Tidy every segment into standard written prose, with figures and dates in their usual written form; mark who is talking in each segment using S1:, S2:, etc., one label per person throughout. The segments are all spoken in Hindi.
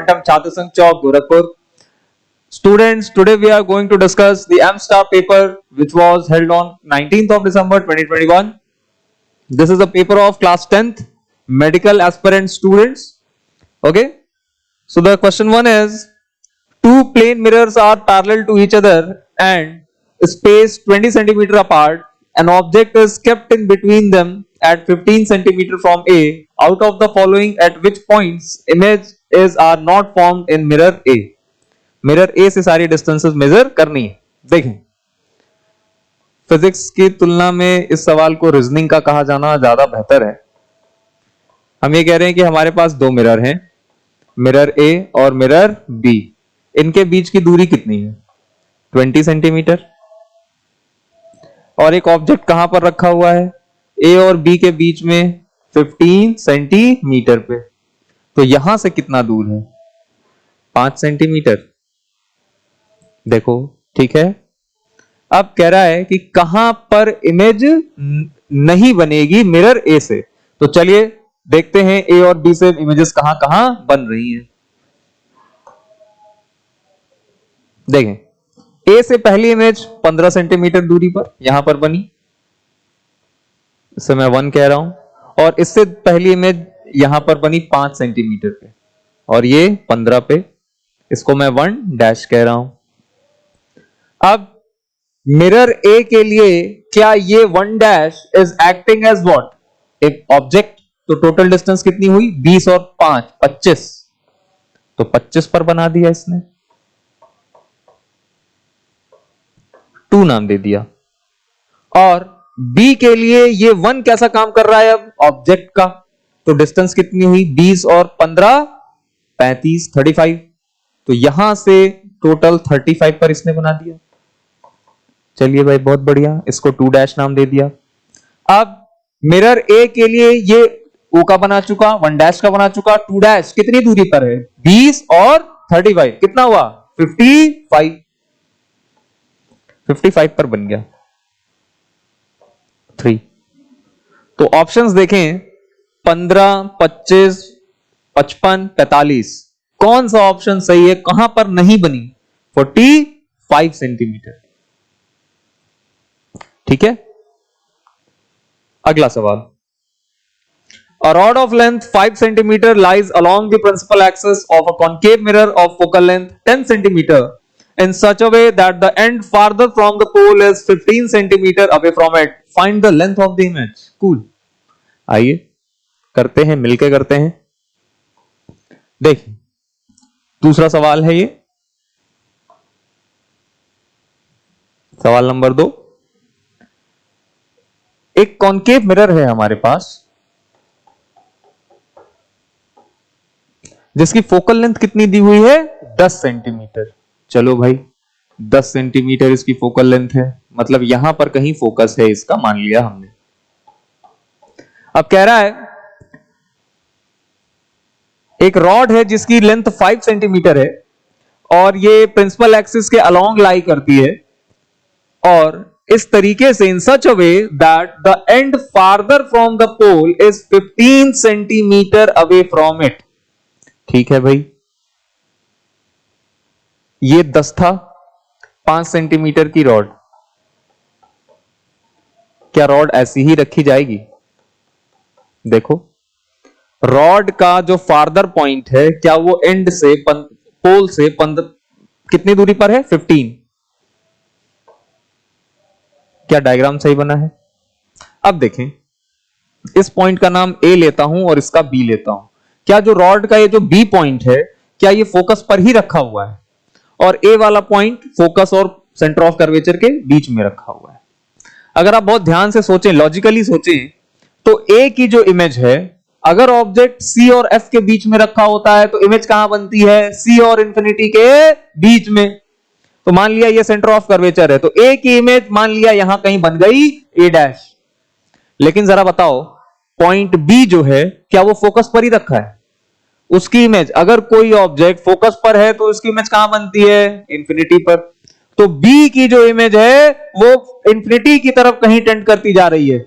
S1: Quantum, Chhatra Sangh Chowk, Gorakhpur. Students, today we are going to discuss the M-Star paper which was held on 19th of December 2021. This is a paper of class 10th medical aspirant students. Okay, so the question 1 is, two plane mirrors are parallel to each other and spaced 20 centimeter apart. An object is kept in between them at 15 centimeter from A. Out of the following, at which points images are not formed in mirror A? Mirror A से सारी डिस्टेंसेस मेजर करनी है. देखें, फिजिक्स की तुलना में इस सवाल को रीजनिंग का कहा जाना ज्यादा बेहतर है. हम ये कह रहे हैं कि हमारे पास दो मिरर हैं, मिरर ए और मिरर बी. इनके बीच की दूरी कितनी है? 20 सेंटीमीटर. और एक ऑब्जेक्ट कहां पर रखा हुआ है? ए और बी के बीच में 15 सेंटीमीटर पे. तो यहां से कितना दूर है? 5 सेंटीमीटर. देखो, ठीक है. अब कह रहा है कि कहां पर इमेज नहीं बनेगी मिरर ए से. तो चलिए देखते हैं ए और बी से इमेजेस कहां कहां बन रही हैं. देखें, ए से पहली इमेज 15 सेंटीमीटर दूरी पर यहां पर बनी, इसे मैं 1 कह रहा हूं. और इससे पहली इमेज यहां पर बनी 5 सेंटीमीटर पे, और ये 15 पे, इसको मैं 1 डैश कह रहा हूं. अब मिरर ए के लिए क्या ये 1 dash is acting as what? एक ऑब्जेक्ट. तो टोटल डिस्टेंस कितनी हुई? 20 और 5 25. तो 25 पर बना दिया इसने, 2 नाम दे दिया. और बी के लिए ये 1 कैसा काम कर रहा है अब? ऑब्जेक्ट का. तो डिस्टेंस कितनी हुई? 20 और 15 35 35. तो यहां से टोटल 35 पर इसने बना दिया. चलिए भाई, बहुत बढ़िया. इसको 2 डैश नाम दे दिया. अब मिरर ए के लिए ये ओ का बना चुका, 1 डैश का बना चुका. 2 डैश कितनी दूरी पर है? 20 और 35. कितना हुआ? 55. 55 पर बन गया 3. तो ऑप्शंस देखें, 15 25 55 45. कौन सा ऑप्शन सही है? कहां पर नहीं बनी? 45 सेंटीमीटर. ठीक है. अगला सवाल. A rod of length 5 centimeter lies along the principal axis of a concave mirror of focal length 10 centimeter in such a way that the end farther from the pole is 15 centimeter away from it. Find the length of the image. Cool. आइए करते हैं, मिलके करते हैं. देखिए, दूसरा सवाल है ये, सवाल नंबर 2. एक कॉन्केव मिरर है हमारे पास जिसकी फोकल लेंथ कितनी दी हुई है? 10 सेंटीमीटर. चलो भाई, 10 सेंटीमीटर इसकी फोकल लेंथ है, मतलब यहां पर कहीं फोकस है इसका, मान लिया हमने. अब कह रहा है एक रॉड है जिसकी लेंथ 5 सेंटीमीटर है और ये प्रिंसिपल एक्सिस के अलोंग लाई करती है, और इस तरीके से in such a way that the end farther from the pole is 15 centimetre away from it. ठीक है भाई, ये 10 था, 5 सेंटीमीटर की रॉड. क्या रॉड ऐसी ही रखी जाएगी? देखो, रॉड का जो फार्दर पॉइंट है, क्या वो एंड से पोल से 15 कितनी दूरी पर है? 15. क्या डायग्राम सही बना है? अब देखें, इस पॉइंट का नाम ए लेता हूं और इसका बी लेता हूं. क्या जो रॉड का ये जो बी पॉइंट है, क्या ये फोकस पर ही रखा हुआ है? और ए वाला पॉइंट फोकस और सेंटर ऑफ कर्वेचर के बीच में रखा हुआ है. अगर आप बहुत ध्यान से सोचें, लॉजिकली सोचें, तो ए की जो इमेज है, अगर ऑब्जेक्ट सी और एफ के बीच में रखा होता है तो इमेज कहां बनती है? सी और इंफिनिटी के बीच में. तो मान लिया ये सेंटर ऑफ कर्वेचर है, तो ए की इमेज मान लिया यहां कहीं बन गई ए डैश. लेकिन जरा बताओ, पॉइंट बी जो है, क्या वो फोकस पर ही रखा है? उसकी इमेज, अगर कोई ऑब्जेक्ट फोकस पर है तो उसकी इमेज कहां बनती है? इंफिनिटी पर. तो बी की जो इमेज है वो इंफिनिटी की तरफ कहीं टेंड करती जा रही है.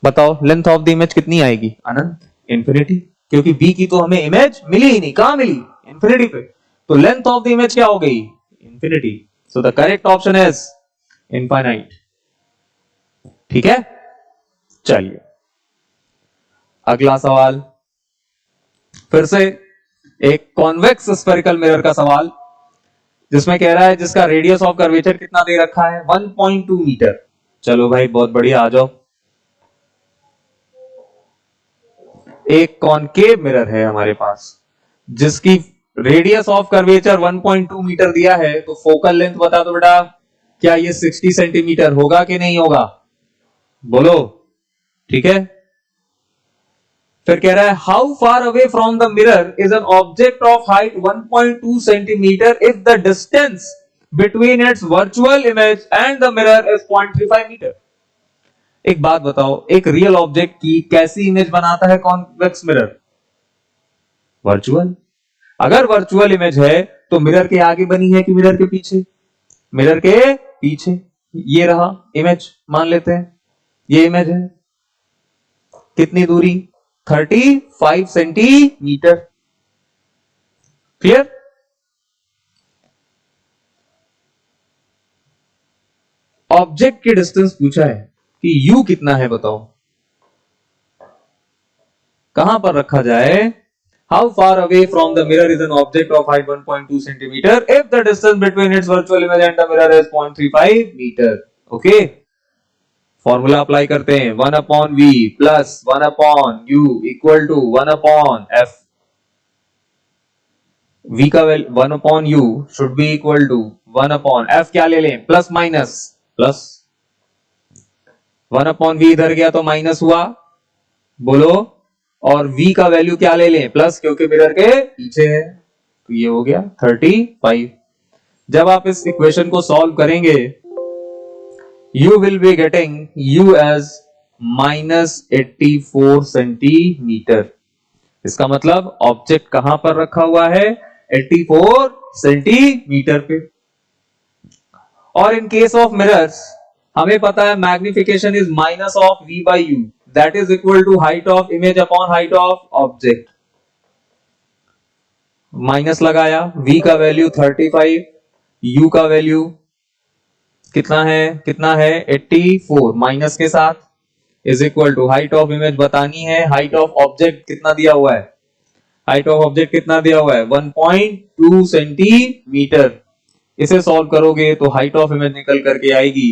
S1: बताओ लेंथ ऑफ द इमेज कितनी आएगी? अनंत, इंफिनिटी. क्योंकि बी की तो हमें इमेज मिली ही नहीं, कहां मिली, इंफिनिटी पे, तो लेंथ ऑफ द इमेज क्या हो गई, infinity. So the correct option is infinite. ठीक है, चलिए अगला सवाल, फिर से एक कॉन्वेक्स स्फेरिकल मिरर का सवाल, जिसमें कह रहा है जिसका रेडियस ऑफ कर्वेचर कितना दे रखा है, 1.2 मीटर। चलो भाई बहुत बढ़िया, आ जाओ। एक कॉनकेव मिरर है हमारे पास जिसकी रेडियस ऑफ कर्वेचर 1.2 मीटर दिया है, तो फोकल लेंथ बता दो बेटा, क्या ये 60 सेंटीमीटर होगा कि नहीं होगा, बोलो। ठीक है, फिर कह रहा है how far away from the mirror is an object of height 1.2 centimetre if the distance between its virtual image and the mirror is 0.35 metre. एक बात बताओ, एक रियल ऑब्जेक्ट की कैसी इमेज बनाता है कॉन्वेक्स मिरर, वर्चुअल। अगर वर्चुअल इमेज है तो मिरर के आगे बनी है कि मिरर के पीछे, मिरर के पीछे। ये रहा इमेज, मान लेते हैं ये इमेज है, कितनी दूरी, 35 सेंटीमीटर। क्लियर। ऑब्जेक्ट की डिस्टेंस पूछा है कि u कितना है, बताओ कहां पर रखा जाए। How far away from the mirror is an object of height 1.2 centimetre if the distance between its virtual image and the mirror is 0.35 metre. Okay, formula apply करते हैं, 1 upon v plus 1 upon u equal to 1 upon f। v का वैल्यू 1 upon u should be equal to 1 upon f, क्या ले लें, plus minus, plus 1 upon v इधर गया तो माइनस हुआ, बोलो, और v का वैल्यू क्या ले लें, प्लस, क्योंकि मिरर के पीछे है, तो ये हो गया 35। जब आप इस इक्वेशन को सॉल्व करेंगे you will be getting u as -84 centimetre. इसका मतलब ऑब्जेक्ट कहां पर रखा हुआ है, 84 सेंटीमीटर पे। और इन केस ऑफ मिरर्स हमें पता है magnification is minus of v by u, that is equal to height of image upon height of object. Minus लगाया, v का वैल्यू 35, u का वैल्यू कितना है 84, माइनस के साथ is equal to height of image बतानी है, हाइट ऑफ ऑब्जेक्ट कितना दिया हुआ है, हाइट ऑफ ऑब्जेक्ट कितना दिया हुआ है 1.2 सेंटीमीटर। इसे सॉल्व करोगे तो हाइट ऑफ इमेज निकल करके आएगी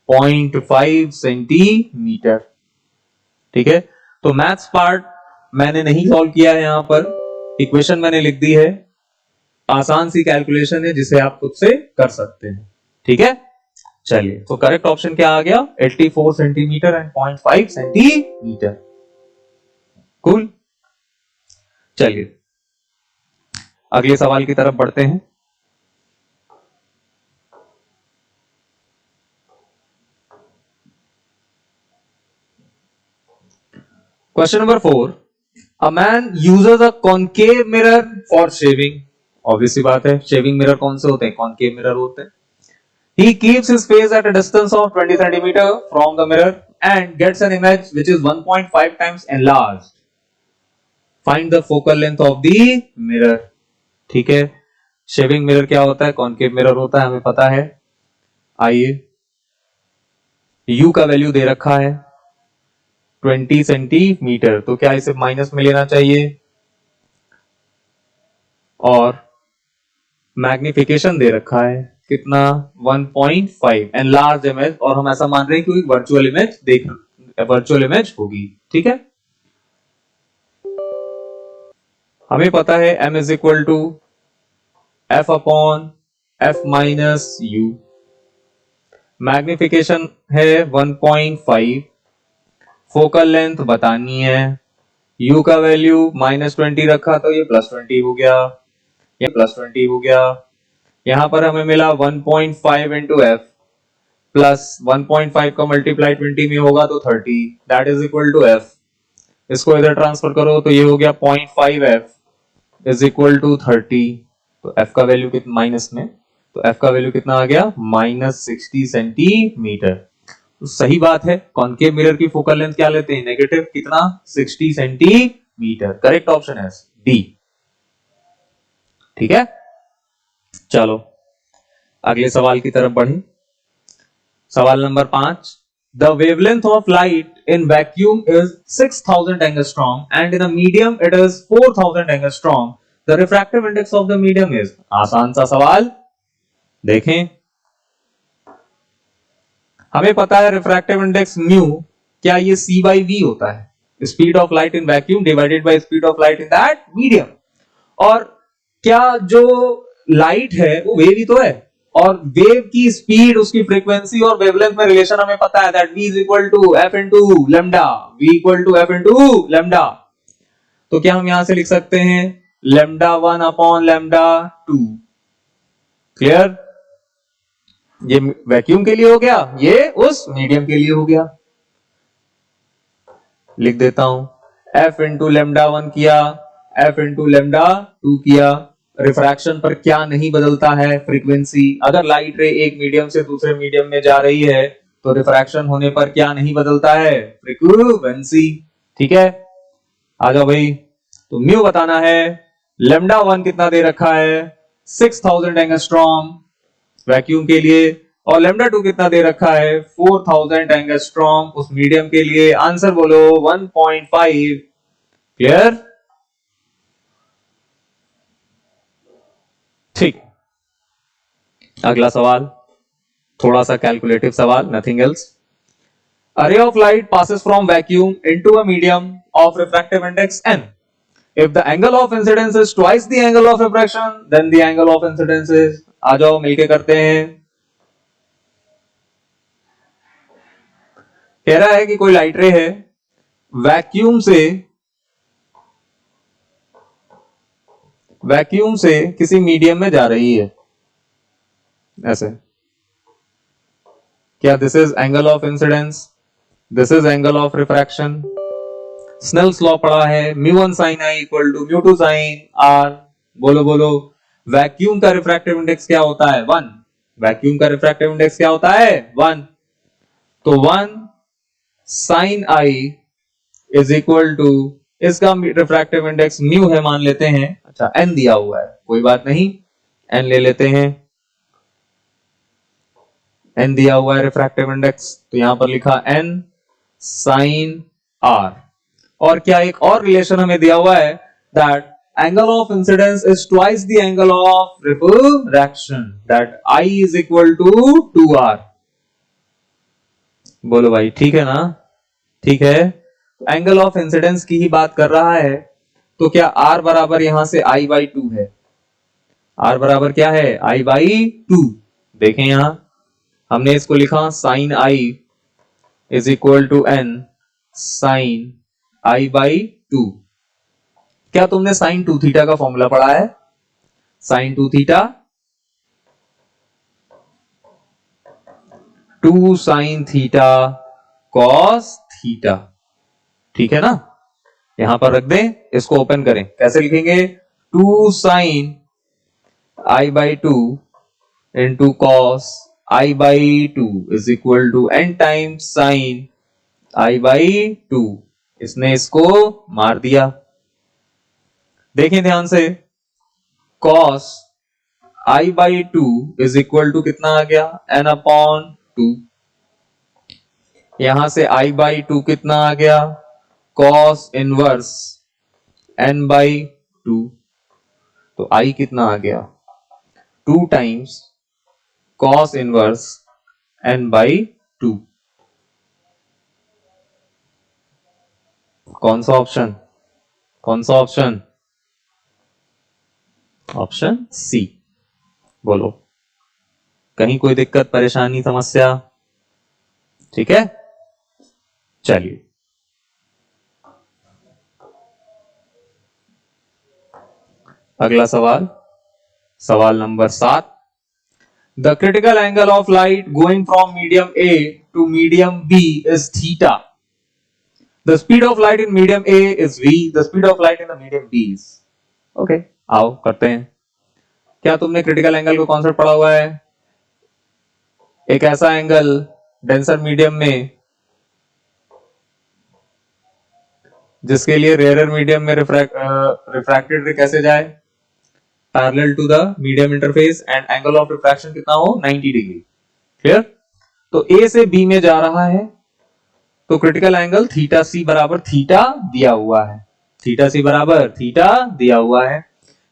S1: 0.5 सेंटीमीटर। ठीक है, तो मैथ्स पार्ट मैंने नहीं सॉल्व किया है, यहां पर इक्वेशन मैंने लिख दी है, आसान सी कैलकुलेशन है जिसे आप खुद से कर सकते हैं। ठीक है, चलिए, तो करेक्ट ऑप्शन क्या आ गया, 84 सेंटीमीटर एंड 0.5 सेंटीमीटर। कूल। चलिए अगले सवाल की तरफ बढ़ते हैं। Question number 4, a man uses a concave mirror for shaving. Obvious सी बात है, शेविंग मिरर कौन से होते हैं, कॉनकेव मिरर होते हैं। He keeps his face at a distance of 20 cm from the mirror and gets an image which is 1.5 times enlarged. Find the focal length of the mirror. ठीक है, शेविंग मिरर क्या होता है, कॉनकेव मिरर होता है, हमें पता है। आइए, u का वैल्यू दे रखा है 20 सेंटीमीटर, तो क्या इसे माइनस में लेना चाहिए, और मैग्निफिकेशन दे रखा है कितना 1.5, एनलार्ज इमेज, और हम ऐसा मान रहे हैं कि वर्चुअल इमेज देख, वर्चुअल इमेज होगी। ठीक है, हमें पता है m is equal to f upon f minus u, magnification है 1.5, फोकल लेंथ बतानी है, u का वैल्यू -20 रखा तो ये +20 हो गया, ये +20 हो गया। यहां पर हमें मिला 1.5 इंटू एफ प्लस 1.5 का मल्टीप्लाई 20 में होगा तो 30, that is equal to F. इसको इधर ट्रांसफर करो तो ये हो गया 0.5 एफ इज इक्वल टू 30, तो एफ का वैल्यू कितना माइनस में, तो एफ का वैल्यू कितना आ गया -60 सेंटीमीटर। तो सही बात है, कॉनकेव मिरर की फोकल लेंथ क्या लेते हैं, नेगेटिव कितना 60 सेंटीमीटर। मीटर। करेक्ट ऑप्शन है डी। ठीक है, चलो अगले सवाल की तरफ बढ़े। सवाल number 5, the wavelength of light in vacuum is 6000 angstrom and in a medium it is 4000 angstrom, the refractive index of the medium is. आसान सा सवाल, देखें हमें पता है रिफ्रैक्टिव इंडेक्स म्यू, क्या ये c बाई वी होता है, speed of light in vacuum divided by speed of light in that medium. और क्या जो लाइट है वो वेव ही तो है, और वेव की स्पीड, उसकी फ्रीक्वेंसी और वेवलेंथ में रिलेशन हमें पता है, that v is equal to f into lambda, v equal to f into lambda. तो क्या हम यहां से लिख सकते हैं लैम्डा 1 अपॉन लैम्डा 2। क्लियर, ये वैक्यूम के लिए हो गया, ये उस मीडियम के लिए हो गया। लिख देता हूं f इंटू लैम्डा 1 किया, f इंटू लैम्डा 2 किया। रिफ्रैक्शन पर क्या नहीं बदलता है, फ्रीक्वेंसी। अगर लाइट रे एक मीडियम से दूसरे मीडियम में जा रही है तो रिफ्रैक्शन होने पर क्या नहीं बदलता है, फ्रीक्वेंसी। ठीक है, आ जाओ भाई, तो म्यू बताना है। लैम्डा 1 कितना दे रखा है, 6000 एंगस्ट्रॉम वैक्यूम के लिए, और लैम्डा 2 कितना दे रखा है, 4000 एंगस्ट्रॉम उस मीडियम के लिए। आंसर बोलो 1.5। क्लियर, ठीक। अगला सवाल थोड़ा सा कैलकुलेटिव सवाल, nothing else. A ray of light passes from vacuum into a medium of refractive index n. If the angle of incidence is twice the angle of refraction, then the angle of incidence is। आ जाओ मिलके करते हैं। कह रहा है कि कोई लाइट रे है, वैक्यूम से किसी मीडियम में जा रही है, ऐसे। क्या this is angle of incidence, this is angle of refraction. Snell's law पढ़ा है, μ1 sin i equal to μ2 sin r। बोलो बोलो, वैक्यूम का रिफ्रैक्टिव इंडेक्स क्या होता है, 1। वैक्यूम का रिफ्रैक्टिव इंडेक्स क्या होता है, 1। तो 1 sin i is equal to, इसका रिफ्रैक्टिव इंडेक्स म्यू है मान लेते हैं। अच्छा, n दिया हुआ है, कोई बात नहीं, n ले लेते हैं। n दिया हुआ है रिफ्रैक्टिव इंडेक्स, तो यहां पर लिखा n sin r। और क्या एक और रिलेशन हमें दिया हुआ है, that angle of incidence is twice the angle of refraction, that i is equal to 2r। बोलो भाई, ठीक है ना, ठीक है। एंगल ऑफ इंसिडेंस की ही बात कर रहा है, तो क्या r बराबर यहां से i बाई 2 है। r बराबर क्या है, i बाई 2। देखें यहां हमने इसको लिखा sine i is equal to n sine i by 2। क्या तुमने साइन 2 थीटा का फॉर्मूला पढ़ा है, sine 2 theta 2 sine theta cos theta. ठीक है ना, यहां पर रख दें, इसको ओपन करें, कैसे लिखेंगे, 2 sine i by 2 into cos i by 2 is equal to n times sine i by 2। इसने इसको मार दिया। देखें ध्यान से, cos i by 2 is equal to कितना आ गया, n अपॉन 2। यहां से i बाई 2 कितना आ गया, cos इनवर्स n बाई 2। तो i कितना आ गया, 2 times cos inverse n by 2। कौन सा ऑप्शन, कौन सा ऑप्शन, ऑप्शन सी। बोलो, कहीं कोई दिक्कत परेशानी समस्या, ठीक है। चलिए अगला सवाल, सवाल नंबर 7। The critical angle of light going from medium A to medium B is theta. The speed of light in medium A is v. The speed of light in the medium B is। Okay, आओ करते हैं। क्या तुमने क्रिटिकल एंगल को कॉन्सेप्ट पढ़ा हुआ है, एक ऐसा एंगल डेंसर मीडियम में जिसके लिए रेयर मीडियम में रिफ्रैक्टेड रे कैसे जाए, parallel to the medium interface and angle of refraction कितना हो 90 डिग्री। क्लियर? तो ए से बी में जा रहा है तो क्रिटिकल एंगल थीटा सी बराबर थीटा दिया हुआ है, थीटा सी बराबर थीटा दिया हुआ है।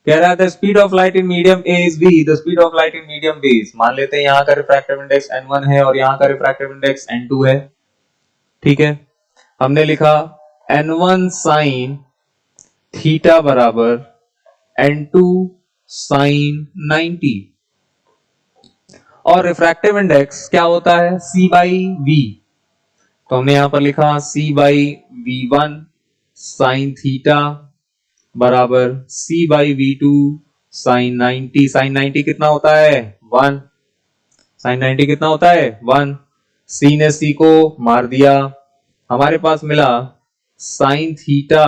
S1: कह रहा है the speed of light in medium A is v, the speed of light in medium b is, मान लेते हैं यहां का रिफ्रैक्टिव इंडेक्स n1 है और यहां का रिफ्रैक्टिव इंडेक्स n2 है। ठीक है, हमने लिखा n1 sin थीटा बराबर n2 sin 90 और रिफ्रैक्टिव इंडेक्स क्या होता है c बाई v, तो हमने यहां पर लिखा c by v1 sin theta बराबर c by v2 sin 90, sin 90 कितना होता है 1, sin 90 कितना होता है 1, c ने c को मार दिया, हमारे पास मिला sin थीटा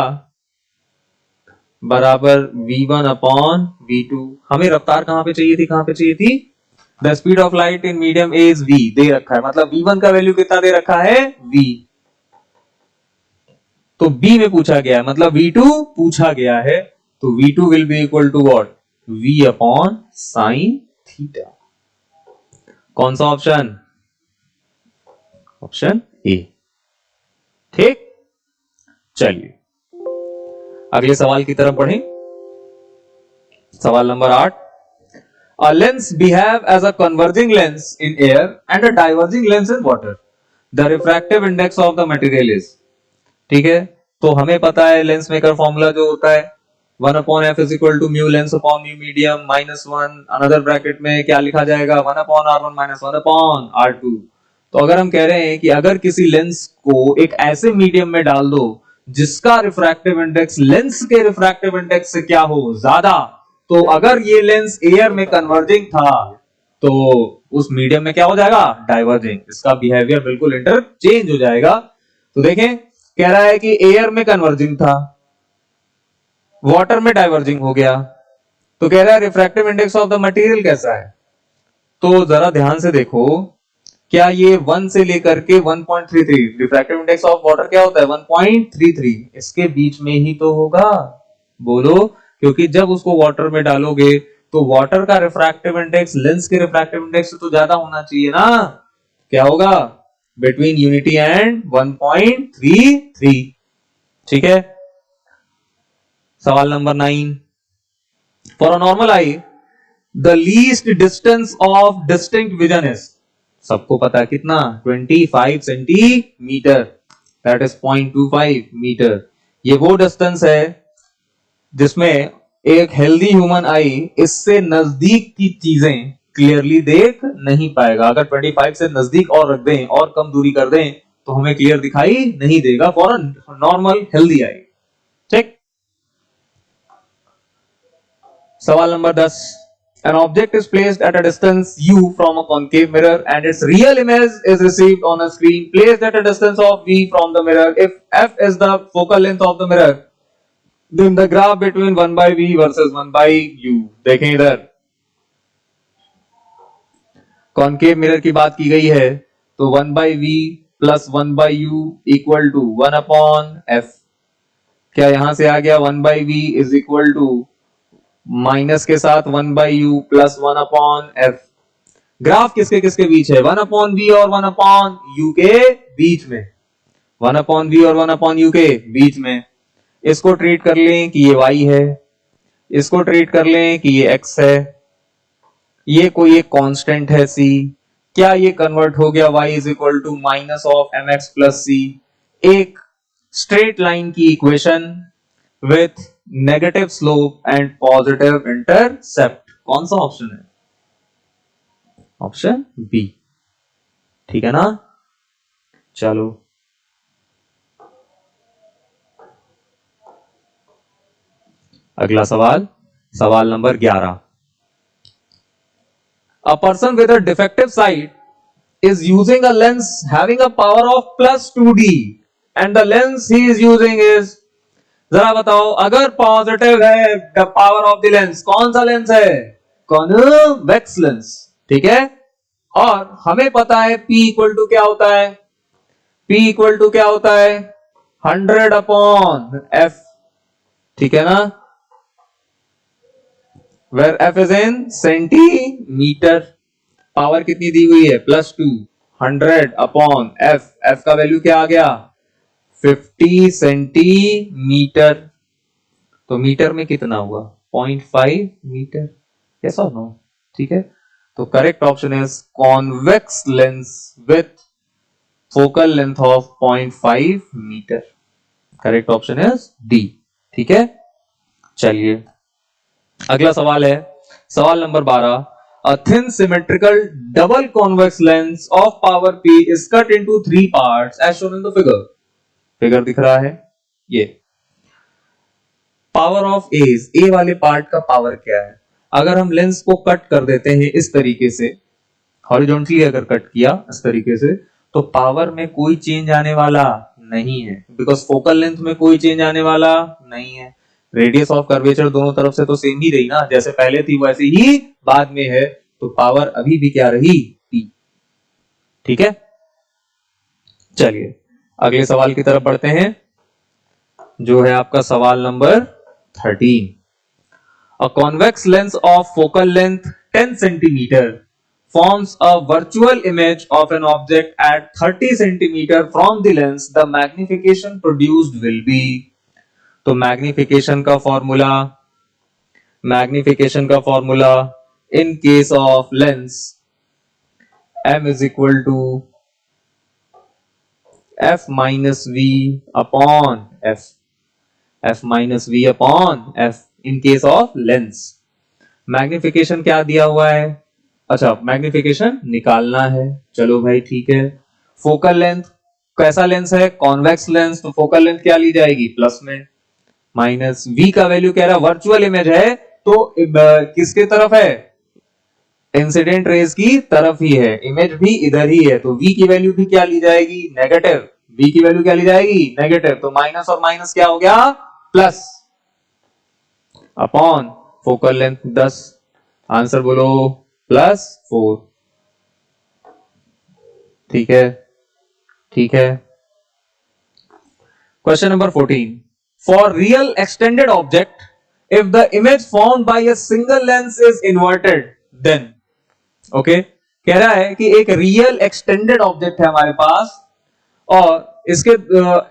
S1: बराबर v1 अपॉन v2। हमें रफ्तार कहां पे चाहिए थी, कहां पे चाहिए थी, the speed of light in medium A is v, दे रखा है, मतलब v1 का वैल्यू कितना दे रखा है v, तो b में पूछा गया है, मतलब v2 पूछा गया है, तो v2 will be equal to what, v upon sine theta. कौन सा ऑप्शन, ऑप्शन ए। ठीक, चलिए अगले सवाल की तरफ बढ़ें। सवाल number 8, a lens behave as a converging lens in air and a diverging lens in water, the refractive index of the material is। ठीक है, तो हमें पता है लेंस मेकर फॉर्मूला जो होता है 1 upon F is equal to mu lens upon mu medium minus 1 another bracket में क्या लिखा जाएगा 1 upon r1 minus 1 upon r2। तो अगर हम कह रहे हैं कि अगर किसी लेंस को एक ऐसे मीडियम में डाल दो जिसका रिफ्रैक्टिव इंडेक्स लेंस के रिफ्रैक्टिव इंडेक्स से क्या हो ज्यादा, तो अगर ये लेंस एयर में कन्वर्जिंग था तो उस मीडियम में क्या हो जाएगा डाइवर्जिंग, इसका बिहेवियर बिल्कुल इंटरचेंज हो जाएगा। तो देखें कह रहा है कि एयर में कन्वर्जिंग था, वाटर में डाइवर्जिंग हो गया, तो कह रहा है refractive index of the material कैसा है, तो जरा ध्यान से देखो, क्या ये 1 से लेकर के 1.33, रिफ्रैक्टिव इंडेक्स ऑफ वाटर क्या होता है 1.33, इसके बीच में ही तो होगा, बोलो, क्योंकि जब उसको वाटर में डालोगे तो वाटर का रिफ्रैक्टिव इंडेक्स लेंस के रिफ्रैक्टिव इंडेक्स से तो ज्यादा होना चाहिए ना, क्या होगा बिटवीन यूनिटी एंड 1.33। ठीक है, सवाल number 9, for a normal I the least distance of distinct vision is, सबको पता है कितना 25 सेंटीमीटर, दैट इज 0.25 मीटर। ये वो डिस्टेंस है जिसमें एक हेल्दी ह्यूमन आई इससे नजदीक की चीजें क्लियरली देख नहीं पाएगा। अगर 25 से नजदीक और रख दें और कम दूरी कर दें तो हमें क्लियर दिखाई नहीं देगा फॉर नॉर्मल हेल्दी आई। ठीक, सवाल number 10, an object is placed at a distance u from a concave mirror and its real image is received on a screen placed at a distance of v from the mirror. If f is the focal length of the mirror, then the graph between 1 by v versus 1 by u। देखें इधर कॉन्केव मिरर की बात की गई है, तो 1 by v plus 1 by u equal to 1 upon f। क्या यहां से आ गया 1 by v is equal to minus के साथ 1 by u plus 1 upon f। Graph किसके किसके बीच है 1 अपॉन v और 1 अपॉन u के बीच में, 1 अपॉन v और 1 अपॉन u के बीच में। इसको ट्रीट कर लें कि ये y है, इसको ट्रीट कर लें कि ये x है, ये कोई एक कांस्टेंट है c, क्या ये कन्वर्ट हो गया y is equal to minus of mx plus c, एक स्ट्रेट लाइन की equation with negative slope and positive intercept. कौन सा ऑप्शन है, ऑप्शन बी। ठीक है ना, चलो अगला सवाल, सवाल number 11, a person with a defective sight is using a lens having a power of plus 2d and the lens he is using is, जरा बताओ अगर पॉजिटिव है the power of the lens, कौन सा लेंस है कॉन्वेक्स लेंस। ठीक है, और हमें पता है P इक्वल टू क्या होता है, P इक्वल टू क्या होता है 100 अपॉन f, ठीक है ना, where f is in centimetre. Power कितनी दी हुई है, +2, 100 अपॉन f, f का वैल्यू क्या आ गया, 50 सेंटीमीटर। तो मीटर में कितना हुआ, 0.5 मीटर, यस और नो, ठीक है। तो correct option is convex lens with focal length of 0.5 metre. Correct option is D, ठीक है। चलिए अगला सवाल है, सवाल नंबर 12। A thin symmetrical double convex lens of power P is cut into 3 parts as shown in the figure. Figure दिख रहा है ये। पावर ऑफ ए वाले पार्ट का पावर क्या है? अगर हम लेंस को कट कर देते हैं इस तरीके से, हॉरिजॉन्टली अगर कट किया इस तरीके से, तो पावर में कोई चेंज आने वाला नहीं है, बिकॉज फोकल लेंथ में कोई चेंज आने वाला नहीं है। रेडियस ऑफ कर्वेचर दोनों तरफ से तो सेम ही रही ना, जैसे पहले थी वैसे ही बाद में है, तो पावर अभी भी क्या रही, P, ठीक है। चलिए अगले सवाल की तरफ बढ़ते हैं, जो है आपका सवाल number 13। A convex lens of focal length 10 centimeter forms a virtual image of an object at 30 centimeter from the lens. The magnification produced will be, तो मैग्निफिकेशन का formula in case of lens m is equal to f minus v upon f, f minus v upon f in case of lens. Magnification क्या दिया हुआ है, अच्छा मैग्निफिकेशन निकालना है, चलो भाई ठीक है। फोकल लेंथ कैसा लेंस है, कॉन्वेक्स लेंस, तो फोकल लेंथ क्या ली जाएगी, प्लस में, माइनस v का वैल्यू कह रहा वर्चुअल इमेज है, तो किसके तरफ है, इंसिडेंट रेज की तरफ ही है, इमेज भी इधर ही है, तो v की वैल्यू भी क्या ली जाएगी, नेगेटिव, v की वैल्यू क्या ली जाएगी, नेगेटिव, तो माइनस और माइनस क्या हो गया, plus, upon focal length 10, answer बोलो +4, ठीक है, ठीक है। Question number 14। For real extended object, if the image formed by a single lens is inverted, then, okay, कह रहा है कि एक रियल एक्सटेंडेड ऑब्जेक्ट है हमारे पास और इसके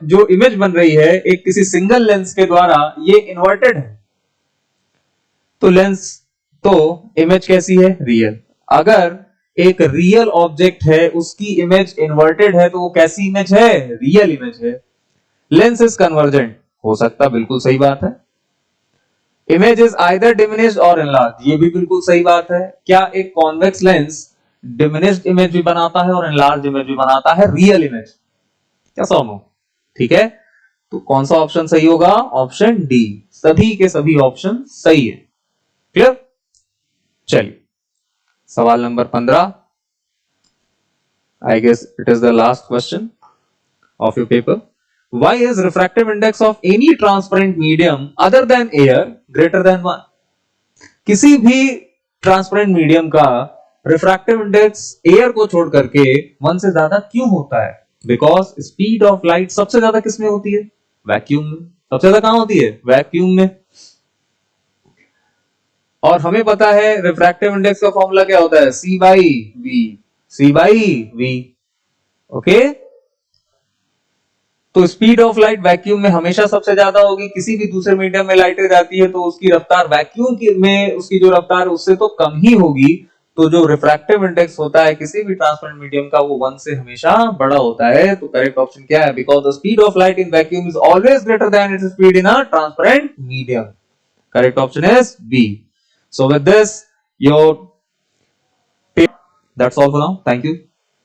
S1: जो इमेज बन रही है एक किसी सिंगल लेंस के द्वारा, ये इन्वर्टेड है, तो लेंस, तो इमेज कैसी है, रियल। अगर एक रियल ऑब्जेक्ट है उसकी इमेज इन्वर्टेड है, तो वो कैसी इमेज है, रियल इमेज है। लेंस इज कन्वर्जेंट, हो सकता, बिल्कुल सही बात है। इमेज इज आइदर डिमिनिश्ड और एनलार्ज, ये भी बिल्कुल सही बात है। क्या एक कॉन्वेक्स लेंस डिमिनिश्ड इमेज भी बनाता है और एनलार्ज इमेज भी बनाता है, रियल इमेज, क्या समझो, ठीक है। तो कौन सा ऑप्शन सही होगा, ऑप्शन डी, सभी के सभी ऑप्शन सही है, क्लियर। चलिए सवाल नंबर 15, I guess it is the last question of your paper. Why is refractive index of any transparent medium other than air greater than 1? किसी भी ट्रांसपेरेंट मीडियम का रिफ्रैक्टिव इंडेक्स एयर को छोड़ करके 1 से ज्यादा क्यों होता है? बिकॉज स्पीड ऑफ लाइट सबसे ज्यादा किसमें होती है, वैक्यूम में। सबसे ज्यादा कहां होती है, वैक्यूम में। और हमें पता है रिफ्रैक्टिव इंडेक्स का फॉर्मूला क्या होता है, C by V, C by V, okay. तो स्पीड ऑफ लाइट वैक्यूम में हमेशा सबसे ज्यादा होगी, किसी भी दूसरे मीडियम में लाइट जाती है तो उसकी रफ्तार वैक्यूम में उसकी जो रफ्तार उससे तो कम ही होगी। तो जो रिफ्रैक्टिव इंडेक्स होता है किसी भी ट्रांसपेरेंट मीडियम का, वो 1 से हमेशा बड़ा होता है। तो करेक्ट ऑप्शन क्या है, because the speed of light in vacuum is always greater than its speed in a transparent medium. Correct option is B. So with this your, that's all for now. Thank you.